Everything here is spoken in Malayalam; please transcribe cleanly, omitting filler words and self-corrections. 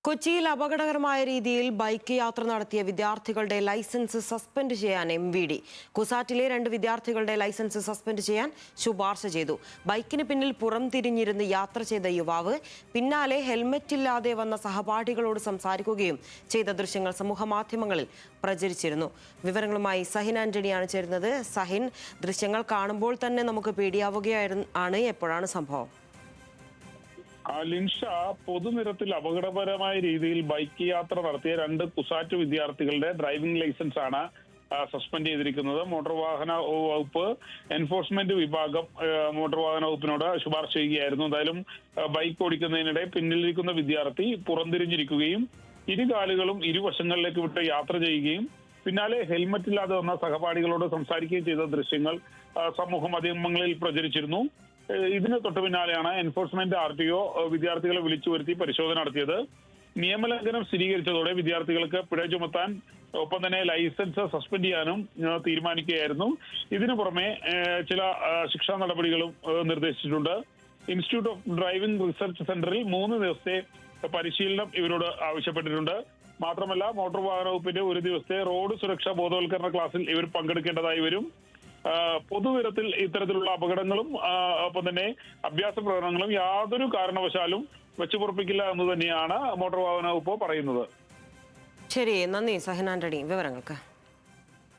കൊച്ചിയിൽ അപകടകരമായ രീതിയിൽ ബൈക്ക് യാത്ര നടത്തിയ വിദ്യാർത്ഥികളുടെ ലൈസൻസ് സസ്പെൻഡ് ചെയ്യാൻ MVD. കുസാറ്റിലെ 2 വിദ്യാർത്ഥികളുടെ ലൈസൻസ് സസ്പെൻഡ് ചെയ്യാൻ ശുപാർശ ചെയ്തു. ബൈക്കിന് പിന്നിൽ പുറംതിരിഞ്ഞിരുന്ന് യാത്ര ചെയ്ത യുവാവ് പിന്നാലെ ഹെൽമറ്റില്ലാതെ വന്ന സഹപാഠികളോട് സംസാരിക്കുകയും ചെയ്ത ദൃശ്യങ്ങൾ സമൂഹമാധ്യമങ്ങളിൽ പ്രചരിച്ചിരുന്നു. വിവരങ്ങളുമായി സഹിൻ ആന്റണിയാണ് ചേരുന്നത്. സഹിൻ, ദൃശ്യങ്ങൾ കാണുമ്പോൾ തന്നെ നമുക്ക് പേടിയാവുകയാണ്. എപ്പോഴാണ് സംഭവം? ലിൻഷ, പൊതുനിരത്തിൽ അപകടകരമായ രീതിയിൽ ബൈക്ക് യാത്ര നടത്തിയ 2 കുസാറ്റ് വിദ്യാർത്ഥികളുടെ ഡ്രൈവിംഗ് ലൈസൻസ് ആണ് സസ്പെൻഡ് ചെയ്തിരിക്കുന്നത്. മോട്ടോർ വാഹന വകുപ്പ് എൻഫോഴ്സ്മെന്റ് വിഭാഗം മോട്ടോർ വാഹന വകുപ്പിനോട് ശുപാർശ ചെയ്യുകയായിരുന്നു. എന്തായാലും ബൈക്ക് ഓടിക്കുന്നതിനിടെ പിന്നിലിരിക്കുന്ന വിദ്യാർത്ഥി പുറംതിരിഞ്ഞിരിക്കുകയും ഇരുകാലുകളും ഇരുവശങ്ങളിലേക്ക് വിട്ട് യാത്ര ചെയ്യുകയും പിന്നാലെ ഹെൽമറ്റ് ഇല്ലാതെ വന്ന സഹപാഠികളോട് സംസാരിക്കുകയും ചെയ്ത ദൃശ്യങ്ങൾ സമൂഹ മാധ്യമങ്ങളിൽ പ്രചരിച്ചിരുന്നു. ഇതിന് തൊട്ടു പിന്നാലെയാണ് എൻഫോഴ്സ്മെന്റ് RTO വിദ്യാർത്ഥികളെ വിളിച്ചു വരുത്തി പരിശോധന നടത്തിയത്. നിയമലംഘനം സ്ഥിരീകരിച്ചതോടെ വിദ്യാർത്ഥികൾക്ക് പിഴ ചുമത്താൻ ഒപ്പം തന്നെ ലൈസൻസ് സസ്പെൻഡ് ചെയ്യാനും തീരുമാനിക്കുകയായിരുന്നു. ഇതിനു പുറമെ ചില ശിക്ഷാ നടപടികളും നിർദ്ദേശിച്ചിട്ടുണ്ട്. ഇൻസ്റ്റിറ്റ്യൂട്ട് ഓഫ് ഡ്രൈവിംഗ് റിസർച്ച് സെന്ററിൽ 3 ദിവസത്തെ പരിശീലനം ഇവരോട് ആവശ്യപ്പെട്ടിട്ടുണ്ട്. മാത്രമല്ല, മോട്ടോർ വാഹന വകുപ്പിന്റെ 1 ദിവസത്തെ റോഡ് സുരക്ഷാ ബോധവൽക്കരണ ക്ലാസ്സിൽ ഇവർ പങ്കെടുക്കേണ്ടതായി വരും. പൊതുനിരത്തിൽ ഇത്തരത്തിലുള്ള അപകടങ്ങളും ഒപ്പം തന്നെ അഭ്യാസ പ്രകടനങ്ങളും യാതൊരു കാരണവശാലും വെച്ചുപുറപ്പിക്കില്ല എന്ന് തന്നെയാണ് മോട്ടോർ വാഹന വകുപ്പ് പറയുന്നത്. ശരി, നന്ദി സഹിൻ ആന്റണി വിവരങ്ങൾക്ക്.